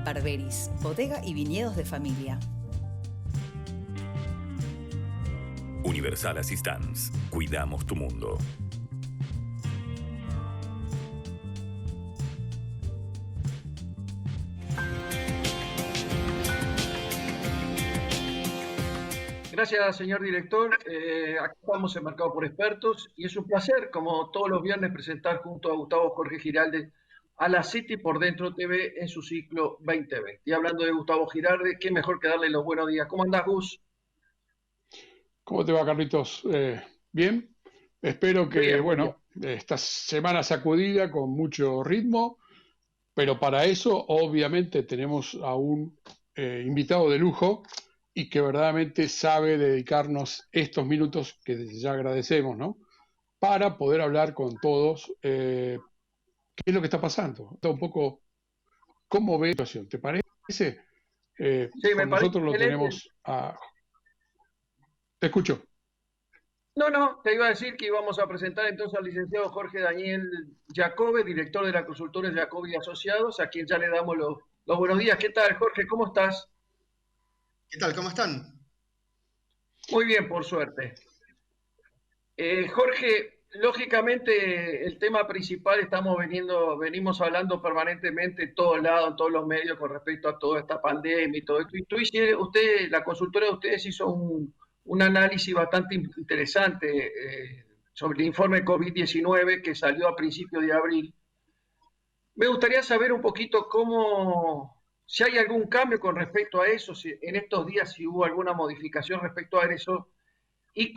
Barberis, bodega y viñedos de familia. Universal Assistance. Cuidamos tu mundo. Gracias, señor director. Aquí estamos en Mercado por Expertos y es un placer, como todos los viernes, presentar junto a Gustavo Jorge Giralde a la City por Dentro TV en su ciclo 2020. Y hablando de Gustavo Giralde, qué mejor que darle los buenos días. ¿Cómo andás, Gus? ¿Cómo te va, Carlitos? Bien. Espero que, Bien. esta semana sacudida con mucho ritmo, pero para eso, obviamente, tenemos a un invitado de lujo y que verdaderamente sabe dedicarnos estos minutos, que ya agradecemos, ¿no? Para poder hablar con todos qué es lo que está pasando. Está un poco, ¿cómo ve la situación? ¿Te parece? Sí, me Con parece nosotros lo excelente. tenemos a... Te escucho. No, te iba a decir que íbamos a presentar entonces al licenciado Jorge Daniel Jacobe, director de la consultora Jacobe y Asociados, a quien ya le damos los buenos días. ¿Qué tal, Jorge? ¿Cómo estás? ¿Qué tal? ¿Cómo están? Muy bien, por suerte. Jorge, lógicamente el tema principal venimos hablando permanentemente en todos lados, en todos los medios con respecto a toda esta pandemia y todo esto. Y la consultora de ustedes hizo un análisis bastante interesante sobre el informe COVID-19 que salió a principios de abril. Me gustaría saber un poquito si hay algún cambio con respecto a eso, si en estos días si hubo alguna modificación respecto a eso. ¿Y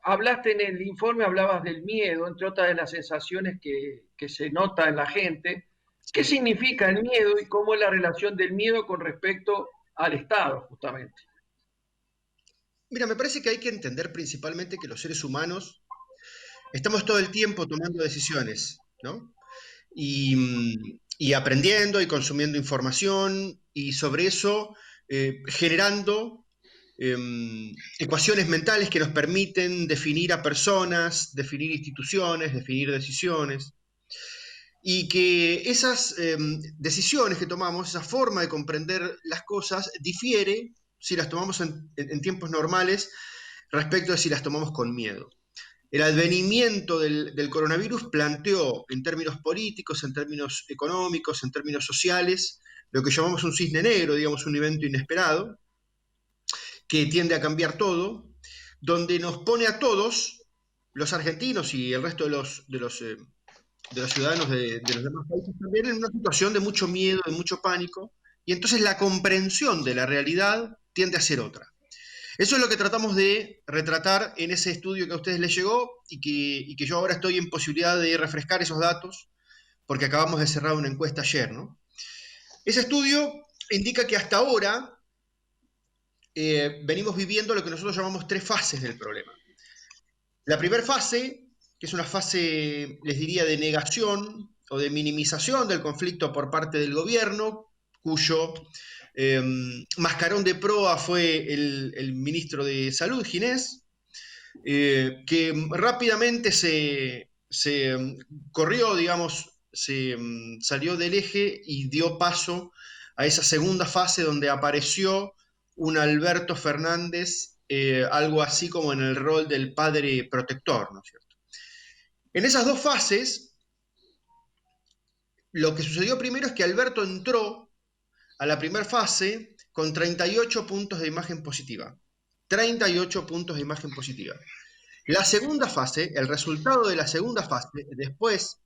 hablaste en el informe, hablabas del miedo, entre otras de las sensaciones que se nota en la gente? ¿Qué Sí. significa el miedo y cómo es la relación del miedo con respecto al Estado, justamente? Mira, me parece que hay que entender principalmente que los seres humanos estamos todo el tiempo tomando decisiones, ¿no? Y aprendiendo y consumiendo información y sobre eso generando ecuaciones mentales que nos permiten definir a personas, definir instituciones, definir decisiones. Y que esas decisiones que tomamos, esa forma de comprender las cosas, difiere si las tomamos en tiempos normales respecto de si las tomamos con miedo. El advenimiento del coronavirus planteó en términos políticos, en términos económicos, en términos sociales, lo que llamamos un cisne negro, digamos un evento inesperado, que tiende a cambiar todo, donde nos pone a todos, los argentinos y el resto de los ciudadanos de los demás países también, en una situación de mucho miedo, de mucho pánico, y entonces la comprensión de la realidad tiende a ser otra. Eso es lo que tratamos de retratar en ese estudio que a ustedes les llegó y que yo ahora estoy en posibilidad de refrescar esos datos, porque acabamos de cerrar una encuesta ayer, ¿no? Ese estudio indica que hasta ahora venimos viviendo lo que nosotros llamamos 3 fases del problema. La primera fase, que es una fase, les diría, de negación o de minimización del conflicto por parte del gobierno, cuyo mascarón de proa fue el ministro de Salud, Ginés, que rápidamente se corrió, digamos, se salió del eje y dio paso a esa segunda fase donde apareció un Alberto Fernández, algo así como en el rol del padre protector, ¿no es cierto? En esas dos fases, lo que sucedió primero es que Alberto entró a la primera fase con 38 puntos de imagen positiva. 38 puntos de imagen positiva. La segunda fase, el resultado de la segunda fase, después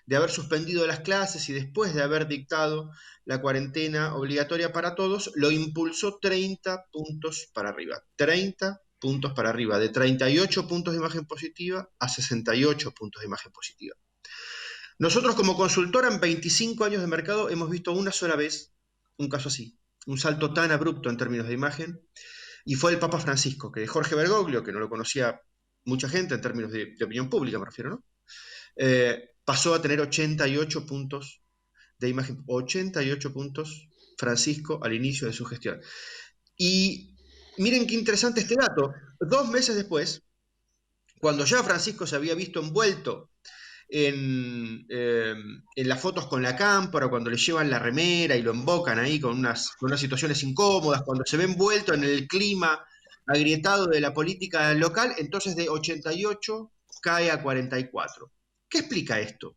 de haber suspendido las clases y después de haber dictado la cuarentena obligatoria para todos, lo impulsó 30 puntos para arriba. 30 puntos para arriba, de 38 puntos de imagen positiva a 68 puntos de imagen positiva. Nosotros como consultora en 25 años de mercado hemos visto una sola vez un caso así, un salto tan abrupto en términos de imagen, y fue el Papa Francisco, que Jorge Bergoglio, que no lo conocía mucha gente en términos de opinión pública, me refiero, ¿no? Pasó a tener 88 puntos de imagen, 88 puntos Francisco al inicio de su gestión. Y miren qué interesante este dato. 2 meses después, cuando ya Francisco se había visto envuelto en las fotos con la cámpora, cuando le llevan la remera y lo embocan ahí con unas situaciones incómodas, cuando se ve envuelto en el clima agrietado de la política local, entonces de 88 cae a 44. ¿Qué explica esto?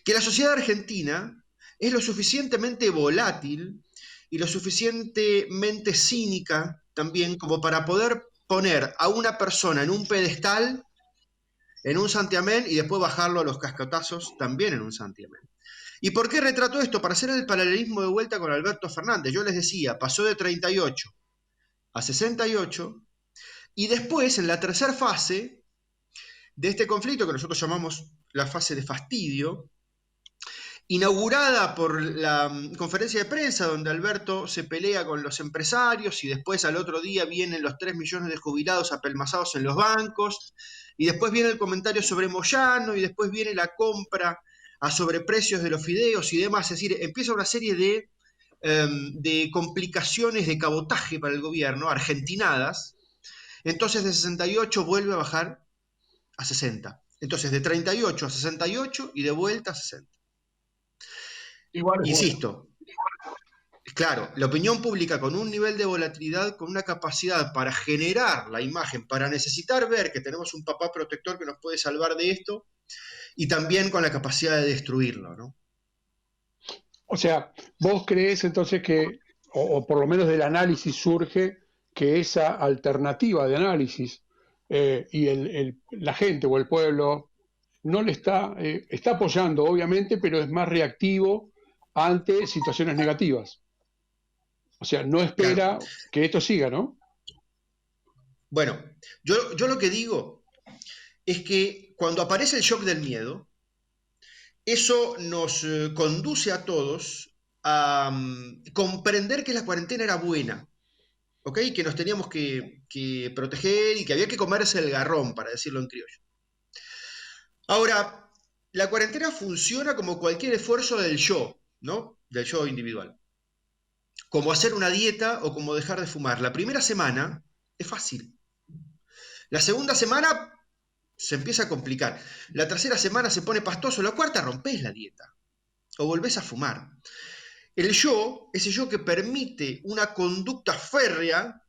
Que la sociedad argentina es lo suficientemente volátil y lo suficientemente cínica también como para poder poner a una persona en un pedestal, en un santiamén, y después bajarlo a los cascotazos también en un santiamén. ¿Y por qué retrato esto? Para hacer el paralelismo de vuelta con Alberto Fernández. Yo les decía, pasó de 38 a 68, y después, en la tercera fase de este conflicto, que nosotros llamamos la fase de fastidio, inaugurada por la conferencia de prensa donde Alberto se pelea con los empresarios y después al otro día vienen los 3 millones de jubilados apelmazados en los bancos, y después viene el comentario sobre Moyano, y después viene la compra a sobreprecios de los fideos y demás. Es decir, empieza una serie de complicaciones de cabotaje para el gobierno, argentinadas. Entonces de 68 vuelve a bajar a 60. Entonces de 38 a 68 y de vuelta a 60. Igual Insisto, claro, la opinión pública con un nivel de volatilidad, con una capacidad para generar la imagen, para necesitar ver que tenemos un papá protector que nos puede salvar de esto, y también con la capacidad de destruirlo, ¿no? O sea, vos crees entonces que, o por lo menos del análisis surge, que esa alternativa de análisis y la gente o el pueblo no le está apoyando, obviamente, pero es más reactivo ante situaciones negativas. O sea, no espera que esto siga, ¿no? Bueno, yo lo que digo es que cuando aparece el shock del miedo, eso nos conduce a todos a comprender que la cuarentena era buena, ¿ok? Que nos teníamos que proteger y que había que comerse el garrón, para decirlo en criollo. Ahora, la cuarentena funciona como cualquier esfuerzo del yo, ¿no? Del yo individual. Como hacer una dieta o como dejar de fumar. La primera semana es fácil. La segunda semana se empieza a complicar. La tercera semana se pone pastoso. La cuarta rompés la dieta o volvés a fumar. El yo, ese yo que permite una conducta férrea,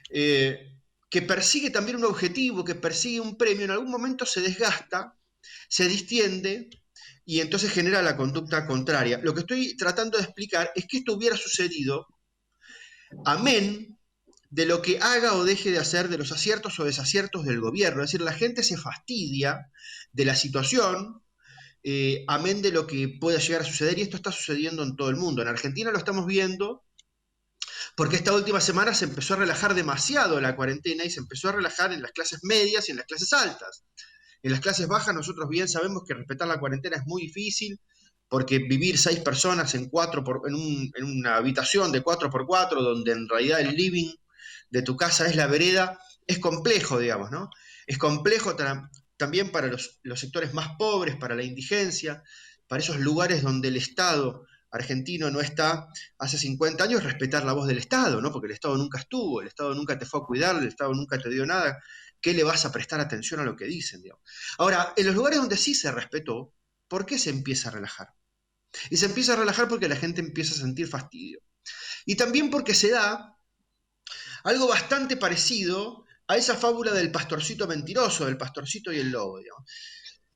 que persigue también un objetivo, que persigue un premio, en algún momento se desgasta, se distiende y entonces genera la conducta contraria. Lo que estoy tratando de explicar es que esto hubiera sucedido amén de lo que haga o deje de hacer, de los aciertos o desaciertos del gobierno. Es decir, la gente se fastidia de la situación, amén de lo que pueda llegar a suceder, y esto está sucediendo en todo el mundo. En Argentina lo estamos viendo porque esta última semana se empezó a relajar demasiado la cuarentena y se empezó a relajar en las clases medias y en las clases altas. En las clases bajas nosotros bien sabemos que respetar la cuarentena es muy difícil, porque vivir 6 personas en una habitación de 4x4, donde en realidad el living de tu casa es la vereda, es complejo, digamos, ¿no? Es complejo también para los sectores más pobres, para la indigencia, para esos lugares donde el Estado argentino no está hace 50 años, respetar la voz del Estado, ¿no? Porque el Estado nunca estuvo, el Estado nunca te fue a cuidar, el Estado nunca te dio nada. ¿Qué le vas a prestar atención a lo que dicen, digamos? Ahora, en los lugares donde sí se respetó, ¿por qué se empieza a relajar? Y se empieza a relajar porque la gente empieza a sentir fastidio. Y también porque se da algo bastante parecido a esa fábula del pastorcito mentiroso, del pastorcito y el lobo, digamos.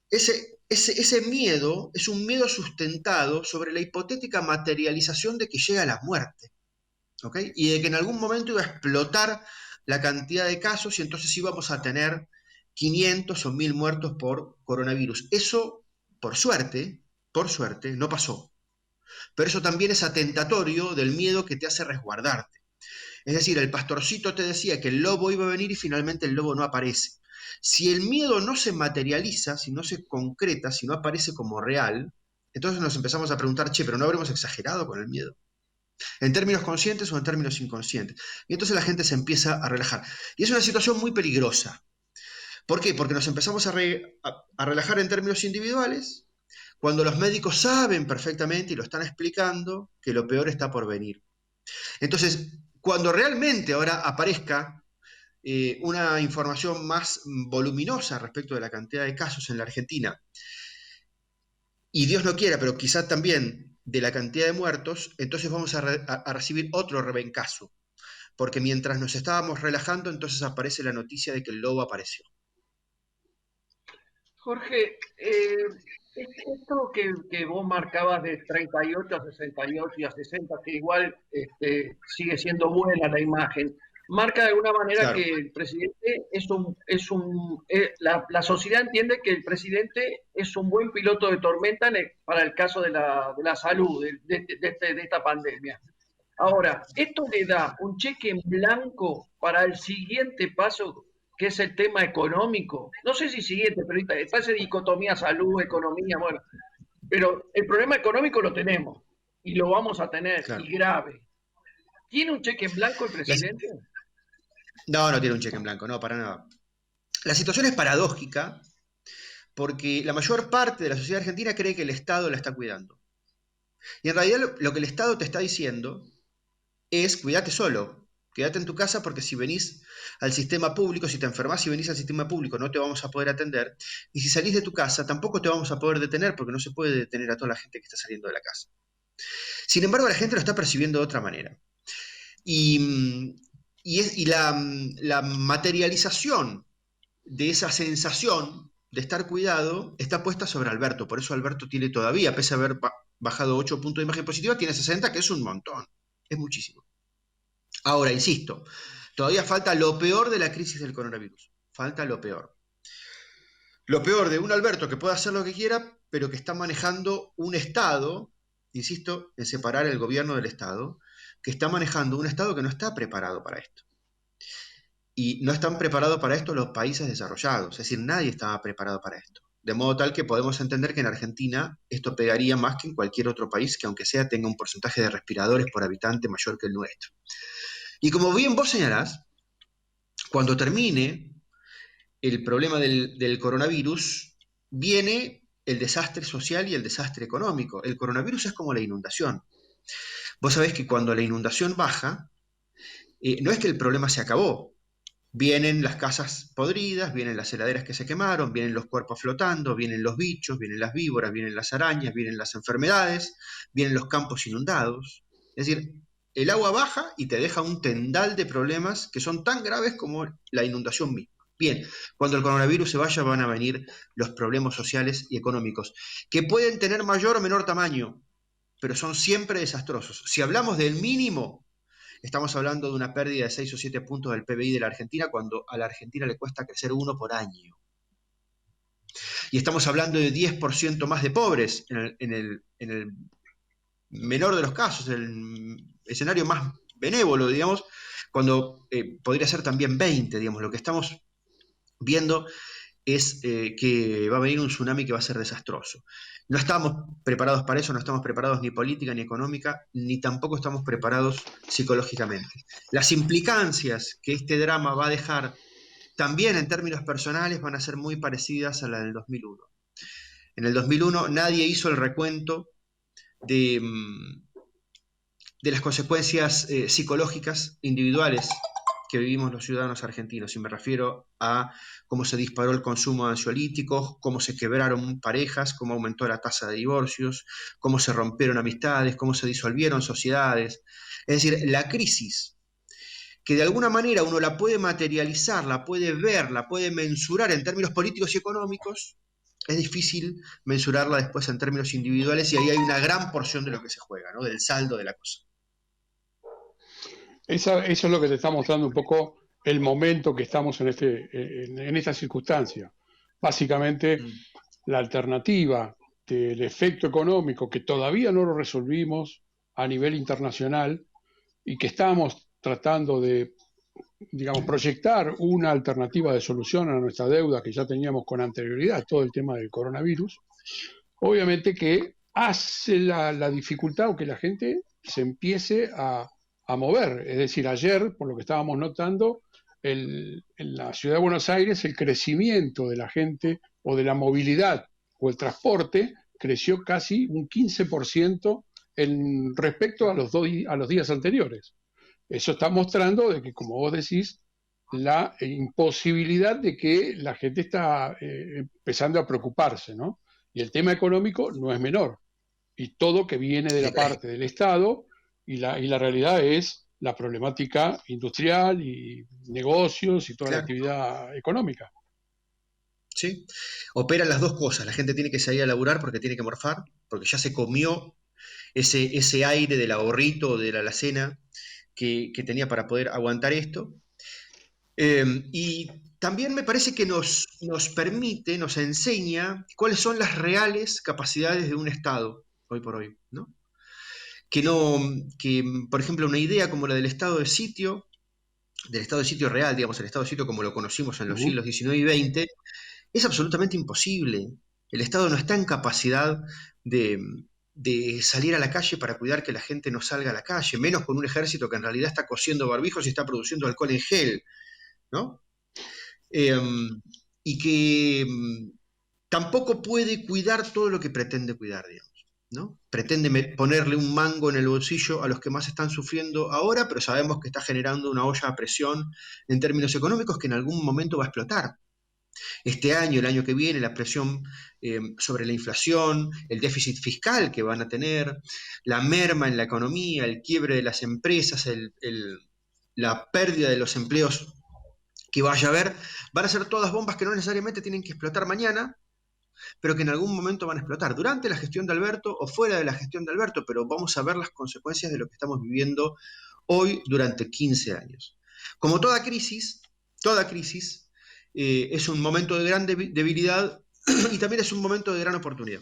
Ese miedo es un miedo sustentado sobre la hipotética materialización de que llega la muerte, ¿ok? Y de que en algún momento iba a explotar la cantidad de casos y entonces íbamos a tener 500 o 1000 muertos por coronavirus. Eso, por suerte, no pasó. Pero eso también es atentatorio del miedo que te hace resguardarte. Es decir, el pastorcito te decía que el lobo iba a venir y finalmente el lobo no aparece. Si el miedo no se materializa, si no se concreta, si no aparece como real, entonces nos empezamos a preguntar, che, pero ¿no habremos exagerado con el miedo? ¿En términos conscientes o en términos inconscientes? Y entonces la gente se empieza a relajar. Y es una situación muy peligrosa. ¿Por qué? Porque nos empezamos a relajar en términos individuales, cuando los médicos saben perfectamente y lo están explicando que lo peor está por venir. Entonces, cuando realmente ahora aparezca una información más voluminosa respecto de la cantidad de casos en la Argentina, y Dios no quiera, pero quizá también de la cantidad de muertos, entonces vamos a recibir otro rebencazo. Porque mientras nos estábamos relajando, entonces aparece la noticia de que el lobo apareció. Jorge, esto que vos marcabas de 38 a 68 y a 60, que igual sigue siendo buena la imagen, marca de alguna manera Claro. que el presidente la sociedad entiende que el presidente es un buen piloto de tormenta para el caso de la salud de esta pandemia. Ahora, esto le da un cheque en blanco para el siguiente paso, que es el tema económico. No sé si siguiente, pero está esa dicotomía salud, economía, bueno. Pero el problema económico lo tenemos y lo vamos a tener, Claro. y grave. ¿Tiene un cheque en blanco el presidente? No, no tiene un cheque en blanco, no, para nada. La situación es paradójica porque la mayor parte de la sociedad argentina cree que el Estado la está cuidando. Y en realidad lo que el Estado te está diciendo es cuídate solo, quédate en tu casa porque si venís al sistema público, si te enfermás y venís al sistema público no te vamos a poder atender, y si salís de tu casa tampoco te vamos a poder detener porque no se puede detener a toda la gente que está saliendo de la casa. Sin embargo, la gente lo está percibiendo de otra manera. Y la materialización de esa sensación de estar cuidado está puesta sobre Alberto. Por eso Alberto tiene todavía, pese a haber bajado 8 puntos de imagen positiva, tiene 60, que es un montón. Es muchísimo. Ahora, insisto, todavía falta lo peor de la crisis del coronavirus. Falta lo peor. Lo peor de un Alberto que puede hacer lo que quiera, pero que está manejando un Estado, insisto, en separar el gobierno del Estado, que está manejando un Estado que no está preparado para esto. Y no están preparados para esto los países desarrollados, es decir, nadie estaba preparado para esto. De modo tal que podemos entender que en Argentina esto pegaría más que en cualquier otro país que aunque sea tenga un porcentaje de respiradores por habitante mayor que el nuestro. Y como bien vos señalás, cuando termine el problema del coronavirus, viene el desastre social y el desastre económico. El coronavirus es como la inundación. Vos sabés que cuando la inundación baja, no es que el problema se acabó. Vienen las casas podridas, vienen las heladeras que se quemaron, vienen los cuerpos flotando, vienen los bichos, vienen las víboras, vienen las arañas, vienen las enfermedades, vienen los campos inundados. Es decir, el agua baja y te deja un tendal de problemas que son tan graves como la inundación misma. Bien, cuando el coronavirus se vaya van a venir los problemas sociales y económicos, que pueden tener mayor o menor tamaño, pero son siempre desastrosos. Si hablamos del mínimo, estamos hablando de una pérdida de 6 o 7 puntos del PBI de la Argentina, cuando a la Argentina le cuesta crecer 1 por año. Y estamos hablando de 10% más de pobres en el menor de los casos, el escenario más benévolo, digamos, cuando podría ser también 20, digamos. Lo que estamos viendo es que va a venir un tsunami que va a ser desastroso. No estamos preparados para eso, no estamos preparados ni política ni económica, ni tampoco estamos preparados psicológicamente. Las implicancias que este drama va a dejar también en términos personales van a ser muy parecidas a la del 2001. En el 2001 nadie hizo el recuento de las consecuencias psicológicas individuales que vivimos los ciudadanos argentinos, y me refiero a cómo se disparó el consumo de ansiolíticos, cómo se quebraron parejas, cómo aumentó la tasa de divorcios, cómo se rompieron amistades, cómo se disolvieron sociedades. Es decir, la crisis, que de alguna manera uno la puede materializar, la puede ver, la puede mensurar en términos políticos y económicos, es difícil mensurarla después en términos individuales, y ahí hay una gran porción de lo que se juega, ¿no? Del saldo de la cosa. Eso es lo que te está mostrando un poco el momento que estamos en esta circunstancia. Básicamente, la alternativa del efecto económico, que todavía no lo resolvimos a nivel internacional y que estamos tratando de, digamos, proyectar una alternativa de solución a nuestra deuda que ya teníamos con anterioridad, todo el tema del coronavirus, obviamente que hace la dificultad o que la gente se empiece a mover. Es decir, ayer, por lo que estábamos notando, en la ciudad de Buenos Aires el crecimiento de la gente o de la movilidad o el transporte creció casi un 15% respecto a los días anteriores. Eso está mostrando de que, como vos decís, la imposibilidad de que la gente está empezando a preocuparse, ¿no? Y el tema económico no es menor. Y todo que viene de la parte del Estado, y la realidad es la problemática industrial y negocios y toda la Claro, actividad económica. ¿sí? Operan las dos cosas. La gente tiene que salir a laburar porque tiene que morfar, porque ya se comió ese aire del ahorrito o de la alacena que tenía para poder aguantar esto. Y también me parece que nos permite, nos enseña cuáles son las reales capacidades de un Estado hoy por hoy, ¿no? Que no, que, por ejemplo, una idea como la del estado de sitio real, digamos, el estado de sitio como lo conocimos en los Ujú. siglos XIX y XX, es absolutamente imposible. El Estado no está en capacidad de, de salir a la calle para cuidar que la gente no salga a la calle, menos con un ejército que en realidad está cosiendo barbijos y está produciendo alcohol en gel, ¿no? Eh, y que tampoco puede cuidar todo lo que pretende cuidar, digamos, ¿no? Pretende ponerle un mango en el bolsillo a los que más están sufriendo ahora, pero sabemos que está generando una olla a presión en términos económicos que en algún momento va a explotar. Este año, el año que viene, la presión sobre la inflación, el déficit fiscal que van a tener, la merma en la economía, el quiebre de las empresas, la pérdida de los empleos que vaya a haber, van a ser todas bombas que no necesariamente tienen que explotar mañana, pero que en algún momento van a explotar, durante la gestión de Alberto o fuera de la gestión de Alberto, pero vamos a ver las consecuencias de lo que estamos viviendo hoy durante 15 años. Como toda crisis es un momento de gran debilidad y también es un momento de gran oportunidad.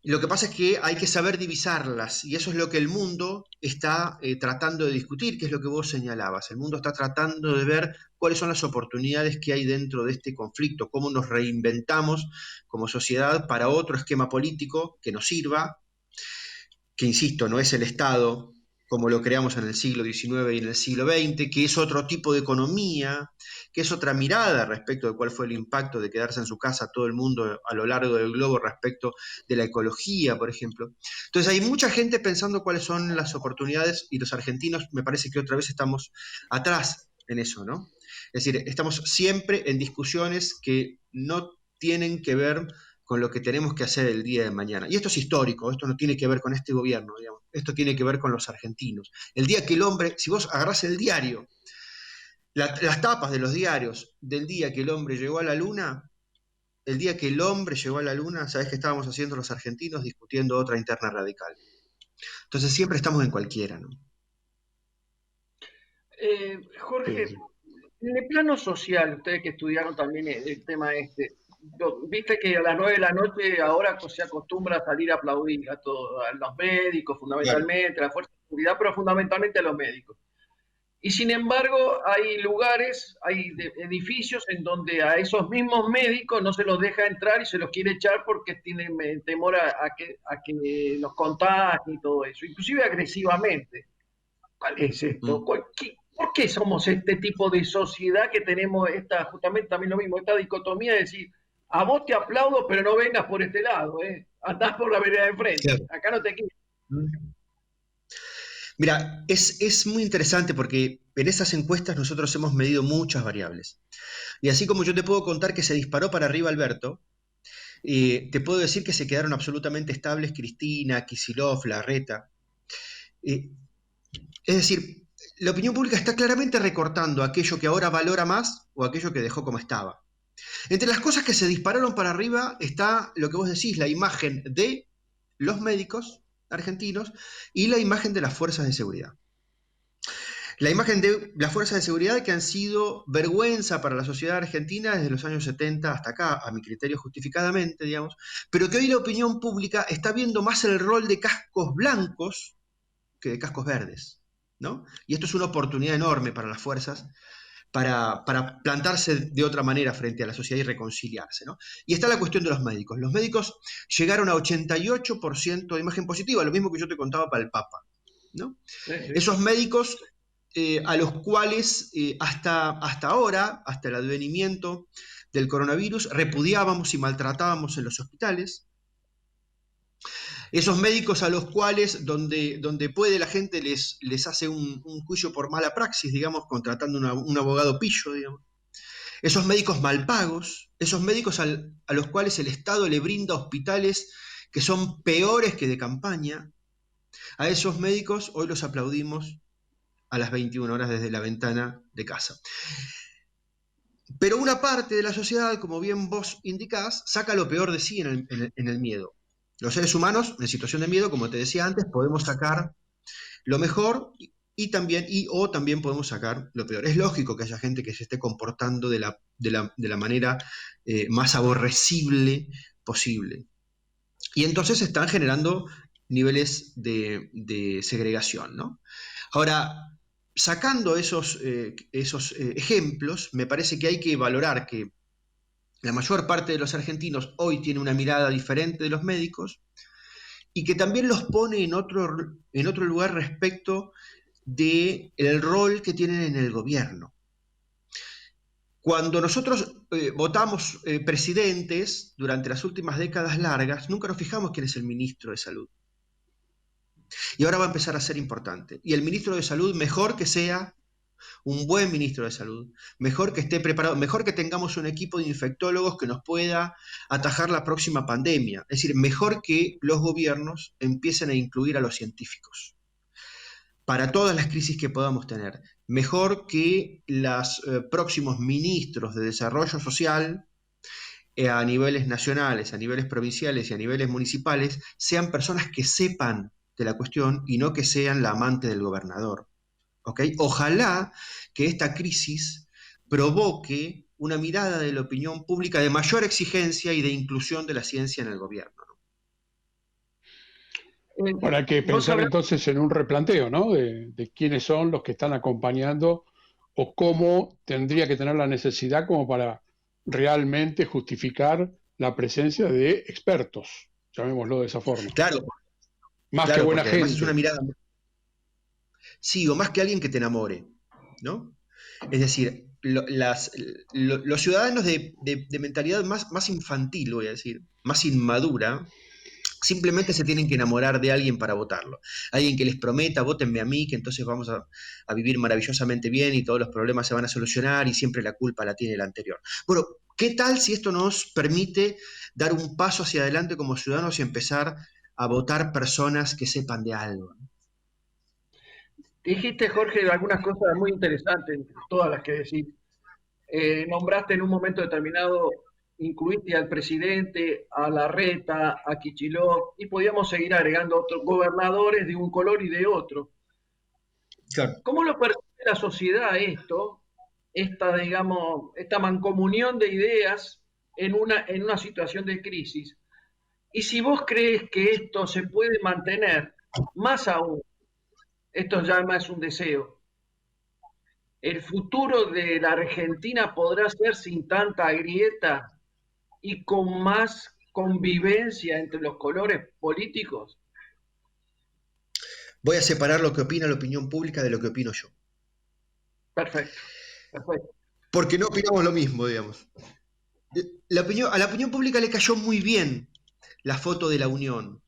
Lo que pasa es que hay que saber divisarlas y eso es lo que el mundo está tratando de discutir, que es lo que vos señalabas. El mundo está tratando de ver cuáles son las oportunidades que hay dentro de este conflicto, cómo nos reinventamos como sociedad para otro esquema político que nos sirva, que insisto, no es el Estado como lo creamos en el siglo XIX y en el siglo XX, que es otro tipo de economía, que es otra mirada respecto de cuál fue el impacto de quedarse en su casa todo el mundo a lo largo del globo respecto de la ecología, por ejemplo. Entonces hay mucha gente pensando cuáles son las oportunidades y los argentinos me parece que otra vez estamos atrás en eso, ¿no? Es decir, estamos siempre en discusiones que no tienen que ver con lo que tenemos que hacer el día de mañana. Y esto es histórico, esto no tiene que ver con este gobierno, digamos. Esto tiene que ver con los argentinos. El día que el hombre, si vos agarrás el diario, las tapas de los diarios del día que el hombre llegó a la luna, el día que el hombre llegó a la luna, ¿sabés qué estábamos haciendo los argentinos? Discutiendo otra interna radical. Entonces siempre estamos en cualquiera, ¿no? Jorge, en el plano social, ustedes que estudiaron también el tema viste que a las 9 de la noche ahora se acostumbra a salir a aplaudir a los médicos, fundamentalmente, a la fuerza de seguridad, pero fundamentalmente a los médicos. Y sin embargo, hay lugares, hay edificios en donde a esos mismos médicos no se los deja entrar y se los quiere echar porque tienen temor a que los contagien y todo eso, inclusive agresivamente. ¿Cuál es esto? ¿Por qué somos este tipo de sociedad que tenemos justamente también lo mismo, esta dicotomía de decir, a vos te aplaudo, pero no vengas por este lado, andás por la vereda de enfrente, claro. Acá no te quiero. Mira, es muy interesante porque en esas encuestas nosotros hemos medido muchas variables. Y así como yo te puedo contar que se disparó para arriba Alberto, te puedo decir que se quedaron absolutamente estables Cristina, Kicillof, Larreta. Es decir, la opinión pública está claramente recortando aquello que ahora valora más o aquello que dejó como estaba. Entre las cosas que se dispararon para arriba está lo que vos decís, la imagen de los médicos argentinos y la imagen de las fuerzas de seguridad. La imagen de las fuerzas de seguridad que han sido vergüenza para la sociedad argentina desde los años 70 hasta acá, a mi criterio justificadamente, digamos, pero que hoy la opinión pública está viendo más el rol de cascos blancos que de cascos verdes, ¿no? Y esto es una oportunidad enorme para las fuerzas para plantarse de otra manera frente a la sociedad y reconciliarse, ¿no? Y está la cuestión de los médicos. Los médicos llegaron a 88% de imagen positiva, lo mismo que yo te contaba para el Papa, ¿no? Sí. Esos médicos a los cuales hasta ahora, hasta el advenimiento del coronavirus, repudiábamos y maltratábamos en los hospitales. Esos médicos a los cuales, donde puede, la gente les hace un juicio por mala praxis, digamos, contratando un abogado pillo, digamos. Esos médicos mal pagos, esos médicos a los cuales el Estado le brinda hospitales que son peores que de campaña, a esos médicos hoy los aplaudimos a las 21 horas desde la ventana de casa. Pero una parte de la sociedad, como bien vos indicás, saca lo peor de sí en el miedo. Los seres humanos, en situación de miedo, como te decía antes, podemos sacar lo mejor o también podemos sacar lo peor. Es lógico que haya gente que se esté comportando de la manera más aborrecible posible. Y entonces se están generando niveles de segregación, ¿no? Ahora, sacando esos ejemplos, me parece que hay que valorar que la mayor parte de los argentinos hoy tiene una mirada diferente de los médicos y que también los pone en otro lugar respecto del rol que tienen en el gobierno. Cuando nosotros votamos presidentes durante las últimas décadas largas, nunca nos fijamos quién es el ministro de Salud. Y ahora va a empezar a ser importante. Y el ministro de Salud, mejor que sea un buen ministro de Salud, mejor que esté preparado, mejor que tengamos un equipo de infectólogos que nos pueda atajar la próxima pandemia. Es decir, mejor que los gobiernos empiecen a incluir a los científicos para todas las crisis que podamos tener. Mejor que los próximos ministros de desarrollo social a niveles nacionales, a niveles provinciales y a niveles municipales sean personas que sepan de la cuestión y no que sean la amante del gobernador. ¿Okay? Ojalá que esta crisis provoque una mirada de la opinión pública de mayor exigencia y de inclusión de la ciencia en el gobierno, ¿no? Bueno, hay que pensar entonces en un replanteo, ¿no? De quiénes son los que están acompañando o cómo tendría que tener la necesidad como para realmente justificar la presencia de expertos, llamémoslo de esa forma. Claro. Más claro, que buena gente. Es una mirada. Sí, o más que alguien que te enamore, ¿no? Es decir, los ciudadanos de mentalidad más infantil, voy a decir, más inmadura, simplemente se tienen que enamorar de alguien para votarlo. Alguien que les prometa, vótenme a mí, que entonces vamos a vivir maravillosamente bien y todos los problemas se van a solucionar y siempre la culpa la tiene el anterior. Bueno, ¿qué tal si esto nos permite dar un paso hacia adelante como ciudadanos y empezar a votar personas que sepan de algo? Dijiste, Jorge, algunas cosas muy interesantes, todas las que decís. Nombraste en un momento determinado, incluiste al presidente, a Larreta, a Kicillof, y podíamos seguir agregando otros gobernadores de un color y de otro. Claro. ¿Cómo lo percibe la sociedad esto, esta mancomunión de ideas en una situación de crisis? Y si vos crees que esto se puede mantener, más aún, esto ya más es un deseo, ¿el futuro de la Argentina podrá ser sin tanta grieta y con más convivencia entre los colores políticos? Voy a separar lo que opina la opinión pública de lo que opino yo. Perfecto. Porque no opinamos lo mismo, digamos. A la opinión pública le cayó muy bien la foto de la unión.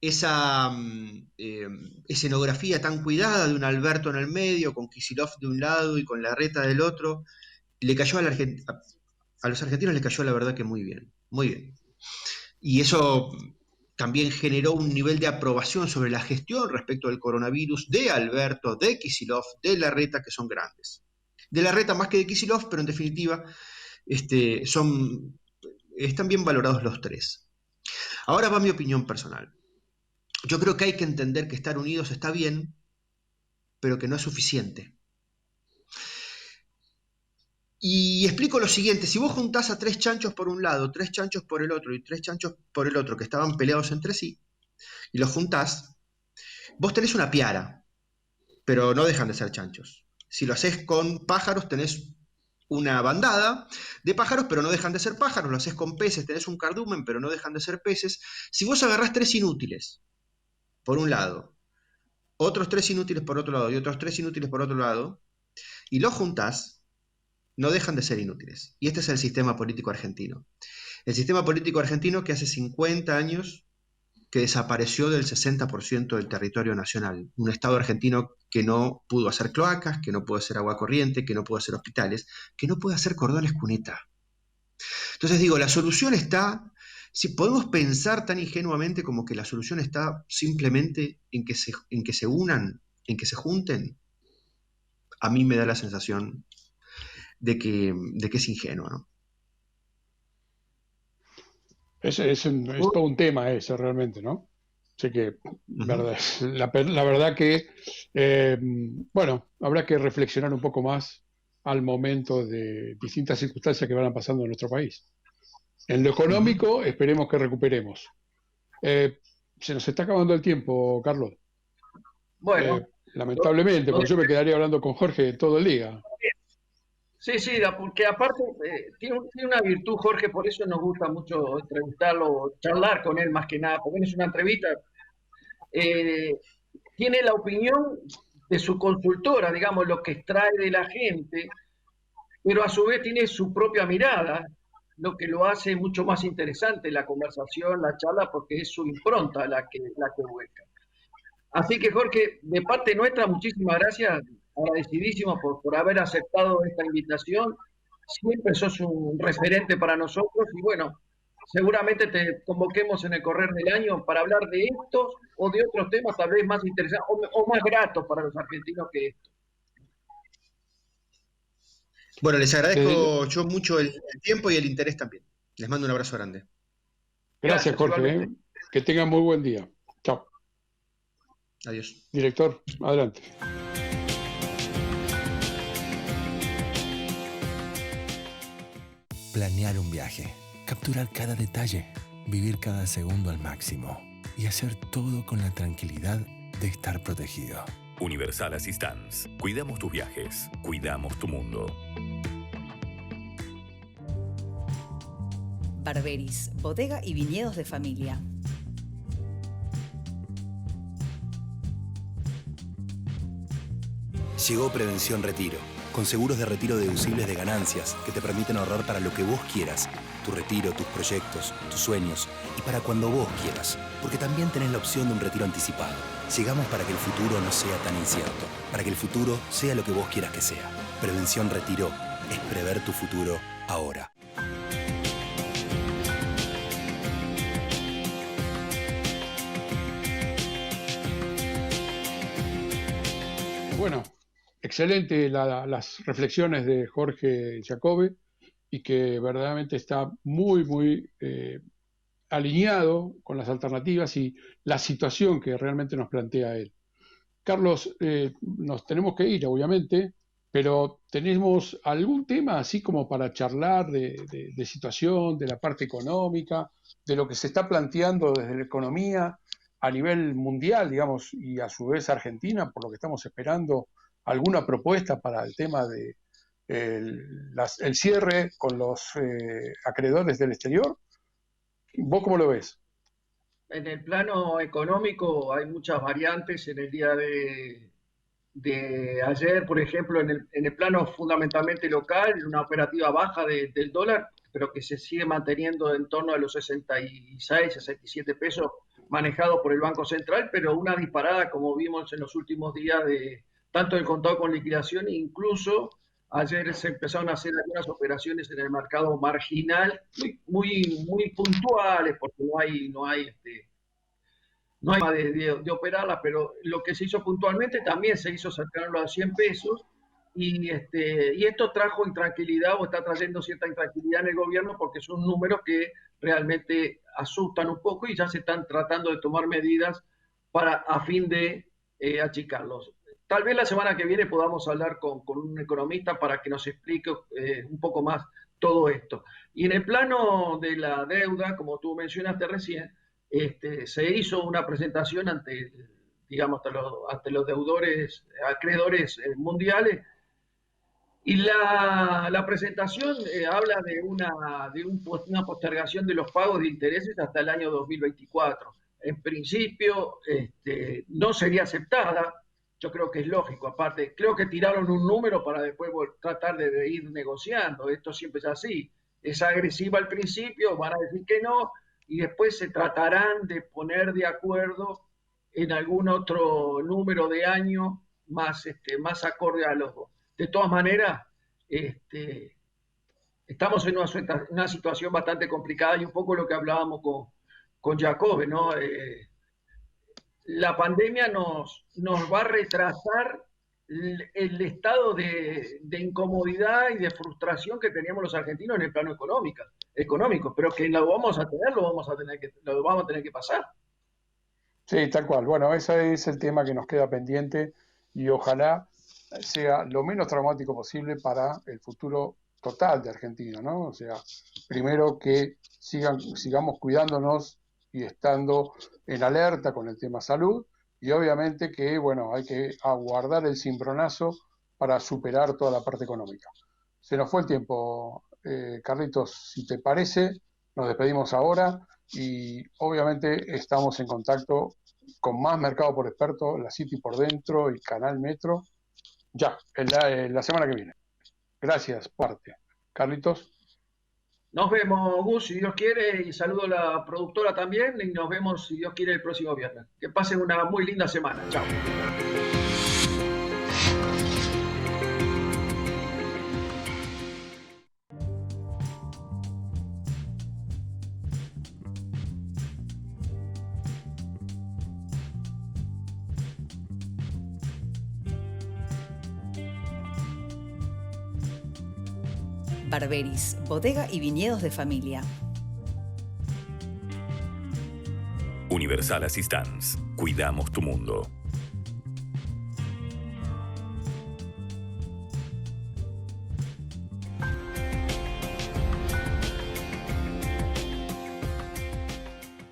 Esa escenografía tan cuidada de un Alberto en el medio, con Kicillof de un lado y con Larreta del otro, le cayó a los argentinos le cayó la verdad que muy bien, muy bien. Y eso también generó un nivel de aprobación sobre la gestión respecto del coronavirus de Alberto, de Kicillof, de Larreta, que son grandes. De Larreta más que de Kicillof, pero en definitiva están bien valorados los tres. Ahora va mi opinión personal. Yo creo que hay que entender que estar unidos está bien, pero que no es suficiente. Y explico lo siguiente, si vos juntás a 3 chanchos por un lado, 3 chanchos por el otro y 3 chanchos por el otro que estaban peleados entre sí, y los juntás, vos tenés una piara, pero no dejan de ser chanchos. Si lo haces con pájaros, tenés una bandada de pájaros, pero no dejan de ser pájaros. Lo haces con peces, tenés un cardumen, pero no dejan de ser peces. Si vos agarrás 3 inútiles, por un lado, otros 3 inútiles por otro lado y otros 3 inútiles por otro lado, y los juntás, no dejan de ser inútiles. Y este es el sistema político argentino. El sistema político argentino que hace 50 años que desapareció del 60% del territorio nacional. Un Estado argentino que no pudo hacer cloacas, que no pudo hacer agua corriente, que no pudo hacer hospitales, que no puede hacer cordones cuneta. Entonces digo, la solución está, si podemos pensar tan ingenuamente como que la solución está simplemente en que se unan, en que se junten, a mí me da la sensación de que es ingenuo, ¿no? Es todo un tema ese realmente, ¿no? Así que la verdad que, bueno, habrá que reflexionar un poco más al momento de distintas circunstancias que van pasando en nuestro país. En lo económico, esperemos que recuperemos. Se nos está acabando el tiempo, Carlos. Bueno. Lamentablemente, porque yo me quedaría hablando con Jorge todo el día. Sí, porque aparte tiene una virtud, Jorge, por eso nos gusta mucho entrevistarlo, charlar con él más que nada, porque es una entrevista. Tiene la opinión de su consultora, digamos, lo que extrae de la gente, pero a su vez tiene su propia mirada, lo que lo hace mucho más interesante la conversación, la charla, porque es su impronta la que vuelca. Así que, Jorge, de parte nuestra, muchísimas gracias, agradecidísimo por haber aceptado esta invitación. Siempre sos un referente para nosotros y bueno, seguramente te convoquemos en el correr del año para hablar de estos o de otros temas tal vez más interesantes o más gratos para los argentinos que estos. Bueno, les agradezco yo mucho el tiempo y el interés también. Les mando un abrazo grande. Gracias, Jorge. Que tengan muy buen día. Chao. Adiós. Director, adelante. Planear un viaje, capturar cada detalle, vivir cada segundo al máximo y hacer todo con la tranquilidad de estar protegido. Universal Assistance. Cuidamos tus viajes, cuidamos tu mundo. Barberis, bodega y viñedos de familia. Llegó Prevención Retiro, con seguros de retiro deducibles de ganancias que te permiten ahorrar para lo que vos quieras. Tu retiro, tus proyectos, tus sueños y para cuando vos quieras. Porque también tenés la opción de un retiro anticipado. Llegamos para que el futuro no sea tan incierto. Para que el futuro sea lo que vos quieras que sea. Prevención Retiro es prever tu futuro ahora. Bueno, excelente las reflexiones de Jorge Jacobe y que verdaderamente está muy alineado con las alternativas y la situación que realmente nos plantea él. Carlos, nos tenemos que ir, obviamente, pero ¿tenemos algún tema así como para charlar de situación, de la parte económica, de lo que se está planteando desde la economía a nivel mundial, digamos, y a su vez Argentina, por lo que estamos esperando, alguna propuesta para el tema de el cierre con los acreedores del exterior? ¿Vos cómo lo ves? En el plano económico hay muchas variantes. En el día de ayer, por ejemplo, en el plano fundamentalmente local, una operativa baja del dólar, pero que se sigue manteniendo en torno a los 66, 67 pesos, manejado por el Banco Central, pero una disparada, como vimos en los últimos días, de tanto el contado con liquidación, incluso ayer se empezaron a hacer algunas operaciones en el mercado marginal, muy puntuales, porque no hay más de operarlas, pero lo que se hizo puntualmente también se hizo cercano a 100 pesos, y esto trajo intranquilidad o está trayendo cierta intranquilidad en el gobierno porque son números que realmente asustan un poco y ya se están tratando de tomar medidas a fin de achicarlos. Tal vez la semana que viene podamos hablar con un economista para que nos explique un poco más todo esto. Y en el plano de la deuda, como tú mencionaste recién, se hizo una presentación ante los deudores, acreedores mundiales, y la presentación habla de una postergación de los pagos de intereses hasta el año 2024. En principio, no sería aceptada. Yo creo que es lógico. Aparte, creo que tiraron un número para después tratar de ir negociando. Esto siempre es así. Es agresiva al principio, van a decir que no, y después se tratarán de poner de acuerdo en algún otro número de año más, más acorde a los... De todas maneras, estamos en una situación bastante complicada y un poco lo que hablábamos con Jacobe, ¿no? La pandemia nos va a retrasar el estado de incomodidad y de frustración que teníamos los argentinos en el plano económico, pero que lo vamos a tener que pasar. Sí, tal cual. Bueno, ese es el tema que nos queda pendiente y ojalá sea lo menos traumático posible para el futuro total de Argentina, ¿no? O sea, primero que sigamos cuidándonos y estando en alerta con el tema salud, y obviamente que, bueno, hay que aguardar el cimbronazo para superar toda la parte económica. Se nos fue el tiempo, Carlitos, si te parece, nos despedimos ahora y obviamente estamos en contacto con más Mercado por Experto, la City por Dentro y Canal Metro, ya, en la semana que viene. Gracias, parte. Carlitos. Nos vemos, Gus, si Dios quiere, y saludo a la productora también, y nos vemos, si Dios quiere, el próximo viernes. Que pasen una muy linda semana. Chao. Barberis, bodega y viñedos de familia. Universal Assistance. Cuidamos tu mundo.